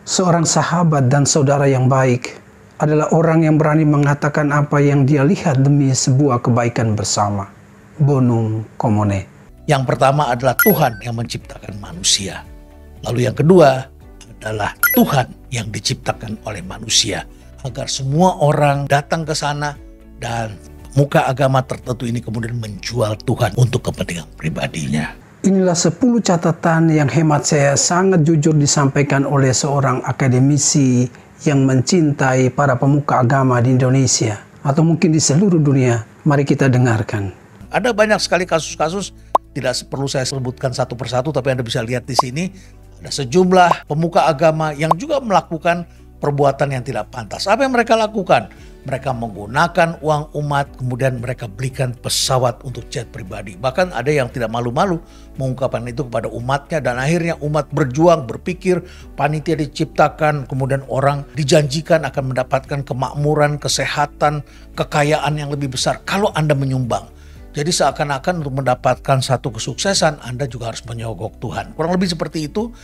Seorang sahabat dan saudara yang baik adalah orang yang berani mengatakan apa yang dia lihat demi sebuah kebaikan bersama. Bonum Commune. Yang pertama adalah Tuhan yang menciptakan manusia. Lalu yang kedua adalah Tuhan yang diciptakan oleh manusia. Agar semua orang datang ke sana dan muka agama tertentu ini kemudian menjual Tuhan untuk kepentingan pribadinya. Inilah 10 catatan yang hemat saya sangat jujur disampaikan oleh seorang akademisi yang mencintai para pemuka agama di Indonesia atau mungkin di seluruh dunia. Mari kita dengarkan. Ada banyak sekali kasus-kasus, tidak perlu saya sebutkan satu persatu, tapi Anda bisa lihat di sini ada sejumlah pemuka agama yang juga melakukan perbuatan yang tidak pantas. Apa yang mereka lakukan? Mereka menggunakan uang umat, kemudian mereka belikan pesawat untuk jet pribadi. Bahkan ada yang tidak malu-malu mengungkapkan itu kepada umatnya, dan akhirnya umat berjuang, berpikir, panitia diciptakan, kemudian orang dijanjikan akan mendapatkan kemakmuran, kesehatan, kekayaan yang lebih besar kalau Anda menyumbang. Jadi seakan-akan untuk mendapatkan satu kesuksesan, Anda juga harus menyogok Tuhan. Kurang lebih seperti itu.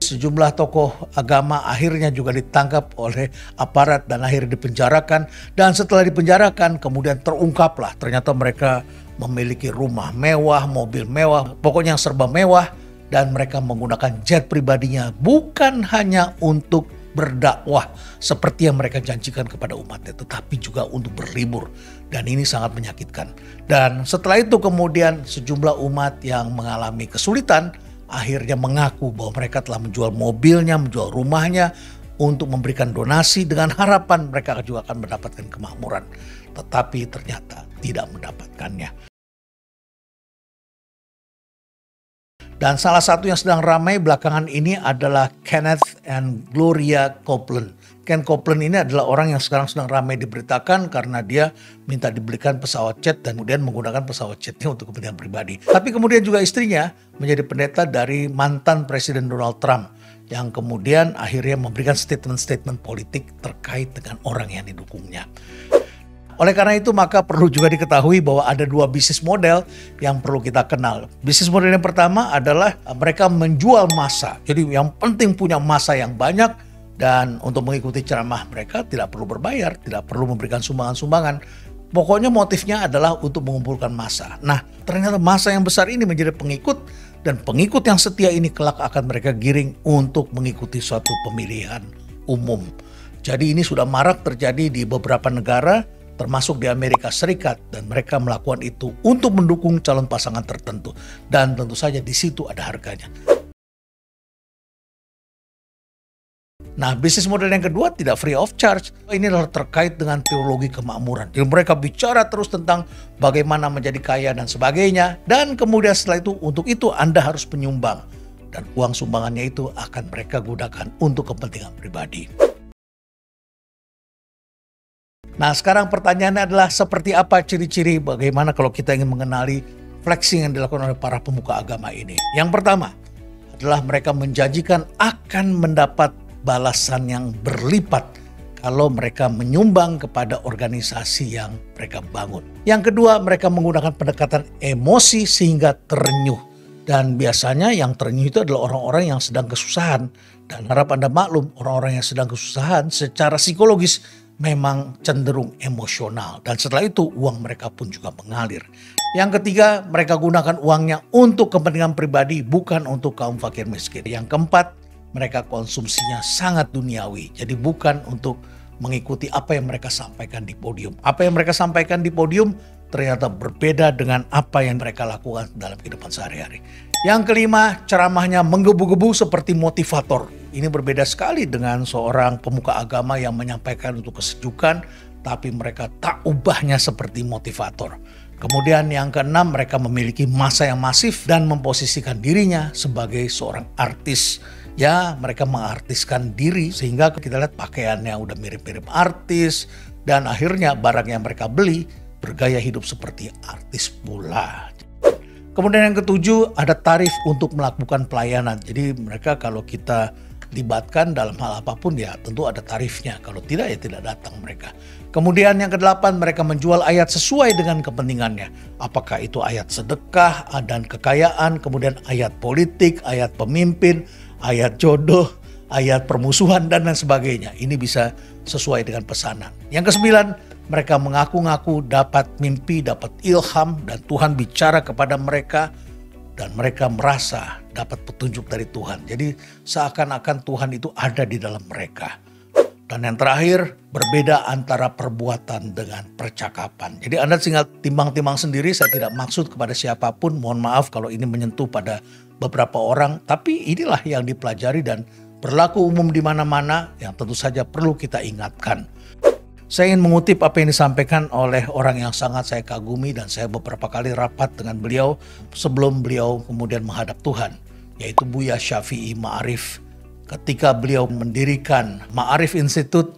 Sejumlah tokoh agama akhirnya juga ditangkap oleh aparat dan akhirnya dipenjarakan. Dan setelah dipenjarakan kemudian terungkaplah ternyata mereka memiliki rumah mewah, mobil mewah, pokoknya yang serba mewah. Dan mereka menggunakan jet pribadinya bukan hanya untuk berdakwah seperti yang mereka janjikan kepada umatnya, tetapi juga untuk berlibur. Dan ini sangat menyakitkan. Dan setelah itu kemudian sejumlah umat yang mengalami kesulitan akhirnya mengaku bahwa mereka telah menjual mobilnya, menjual rumahnya untuk memberikan donasi dengan harapan mereka juga akan mendapatkan kemakmuran. Tetapi ternyata tidak mendapatkannya. Dan salah satu yang sedang ramai belakangan ini adalah Kenneth and Gloria Copeland. Ken Copeland ini adalah orang yang sekarang sedang ramai diberitakan karena dia minta dibelikan pesawat jet dan kemudian menggunakan pesawat jetnya untuk kepentingan pribadi. Tapi kemudian juga istrinya menjadi pendeta dari mantan Presiden Donald Trump yang kemudian akhirnya memberikan statement-statement politik terkait dengan orang yang didukungnya. Oleh karena itu maka perlu juga diketahui bahwa ada dua bisnis model yang perlu kita kenal. Bisnis model yang pertama adalah mereka menjual massa. Jadi yang penting punya massa yang banyak, dan untuk mengikuti ceramah mereka tidak perlu berbayar, tidak perlu memberikan sumbangan-sumbangan. Pokoknya motifnya adalah untuk mengumpulkan massa. Nah, ternyata massa yang besar ini menjadi pengikut, dan pengikut yang setia ini kelak akan mereka giring untuk mengikuti suatu pemilihan umum. Jadi ini sudah marak terjadi di beberapa negara, termasuk di Amerika Serikat, dan mereka melakukan itu untuk mendukung calon pasangan tertentu. Dan tentu saja di situ ada harganya. Nah, bisnis model yang kedua tidak free of charge. Ini adalah terkait dengan teologi kemakmuran. Jadi mereka bicara terus tentang bagaimana menjadi kaya dan sebagainya. Dan kemudian setelah itu, untuk itu Anda harus menyumbang. Dan uang sumbangannya itu akan mereka gunakan untuk kepentingan pribadi. Nah, sekarang pertanyaannya adalah seperti apa ciri-ciri bagaimana kalau kita ingin mengenali flexing yang dilakukan oleh para pemuka agama ini. Yang pertama adalah mereka menjanjikan akan mendapat balasan yang berlipat kalau mereka menyumbang kepada organisasi yang mereka bangun. Yang kedua, mereka menggunakan pendekatan emosi sehingga terenyuh. Dan biasanya yang terenyuh itu adalah orang-orang yang sedang kesusahan. Dan harap Anda maklum, orang-orang yang sedang kesusahan secara psikologis memang cenderung emosional. Dan setelah itu uang mereka pun juga mengalir. Yang ketiga, mereka gunakan uangnya untuk kepentingan pribadi, bukan untuk kaum fakir miskin. Yang keempat, mereka konsumsinya sangat duniawi. Jadi bukan untuk mengikuti apa yang mereka sampaikan di podium. Apa yang mereka sampaikan di podium ternyata berbeda dengan apa yang mereka lakukan dalam kehidupan sehari-hari. Yang kelima, ceramahnya menggebu-gebu seperti motivator. Ini berbeda sekali dengan seorang pemuka agama yang menyampaikan untuk kesejukan, tapi mereka tak ubahnya seperti motivator. Kemudian yang keenam, mereka memiliki massa yang masif dan memposisikan dirinya sebagai seorang artis. Ya, mereka mengartiskan diri sehingga kita lihat pakaiannya udah mirip-mirip artis, dan akhirnya barang yang mereka beli bergaya hidup seperti artis pula. Kemudian yang ketujuh, ada tarif untuk melakukan pelayanan. Jadi mereka kalau kita libatkan dalam hal apapun ya tentu ada tarifnya. Kalau tidak ya tidak datang mereka. Kemudian yang kedelapan, mereka menjual ayat sesuai dengan kepentingannya. Apakah itu ayat sedekah dan kekayaan, kemudian ayat politik, ayat pemimpin, ayat jodoh, ayat permusuhan dan lain sebagainya. Ini bisa sesuai dengan pesanan. Yang ke-9, mereka mengaku-ngaku dapat mimpi, dapat ilham, dan Tuhan bicara kepada mereka, dan mereka merasa dapat petunjuk dari Tuhan. Jadi seakan-akan Tuhan itu ada di dalam mereka. Dan yang terakhir, berbeda antara perbuatan dengan percakapan. Jadi Anda tinggal timbang-timbang sendiri, saya tidak maksud kepada siapapun, mohon maaf kalau ini menyentuh pada beberapa orang, tapi inilah yang dipelajari dan berlaku umum di mana-mana yang tentu saja perlu kita ingatkan. Saya ingin mengutip apa yang disampaikan oleh orang yang sangat saya kagumi dan saya beberapa kali rapat dengan beliau sebelum beliau kemudian menghadap Tuhan, yaitu Buya Syafi'i Ma'arif. Ketika beliau mendirikan Ma'arif Institute,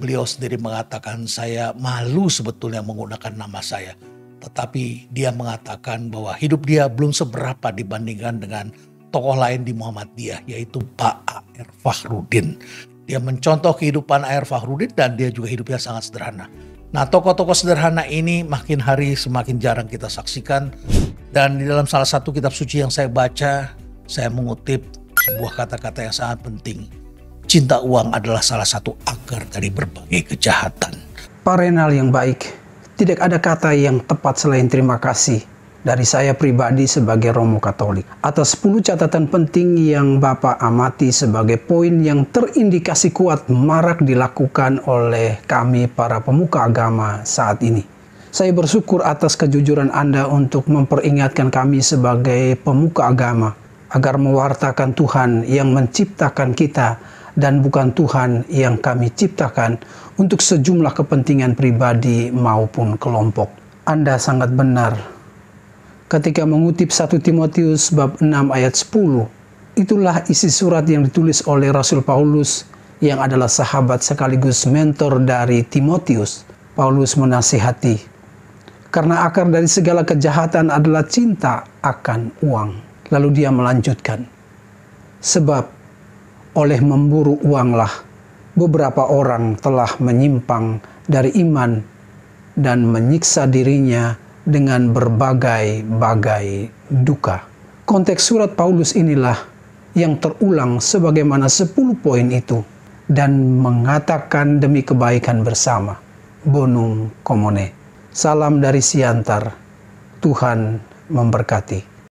beliau sendiri mengatakan, saya malu sebetulnya menggunakan nama saya. Tetapi dia mengatakan bahwa hidup dia belum seberapa dibandingkan dengan tokoh lain di Muhammadiyah, yaitu Pak A.R. Fakhrudin. Dia mencontoh kehidupan A.R. Fakhrudin dan dia juga hidupnya sangat sederhana. Nah, tokoh-tokoh sederhana ini makin hari semakin jarang kita saksikan. Dan di dalam salah satu kitab suci yang saya baca, saya mengutip sebuah kata-kata yang sangat penting. Cinta uang adalah salah satu akar dari berbagai kejahatan. Pak Renal yang baik, tidak ada kata yang tepat selain terima kasih dari saya pribadi sebagai Romo Katolik atas 10 catatan penting yang Bapak amati sebagai poin yang terindikasi kuat marak dilakukan oleh kami para pemuka agama saat ini. Saya bersyukur atas kejujuran Anda untuk memperingatkan kami sebagai pemuka agama agar mewartakan Tuhan yang menciptakan kita dan bukan Tuhan yang kami ciptakan untuk sejumlah kepentingan pribadi maupun kelompok. Anda sangat benar ketika mengutip 1 Timotius bab 6 ayat 10. Itulah isi surat yang ditulis oleh Rasul Paulus yang adalah sahabat sekaligus mentor dari Timotius. Paulus menasihati, karena akar dari segala kejahatan adalah cinta akan uang. Lalu dia melanjutkan, sebab oleh memburu uanglah beberapa orang telah menyimpang dari iman dan menyiksa dirinya dengan berbagai-bagai duka. Konteks surat Paulus inilah yang terulang sebagaimana 10 poin itu dan mengatakan demi kebaikan bersama. Bonum Commune. Salam dari Siantar. Tuhan memberkati.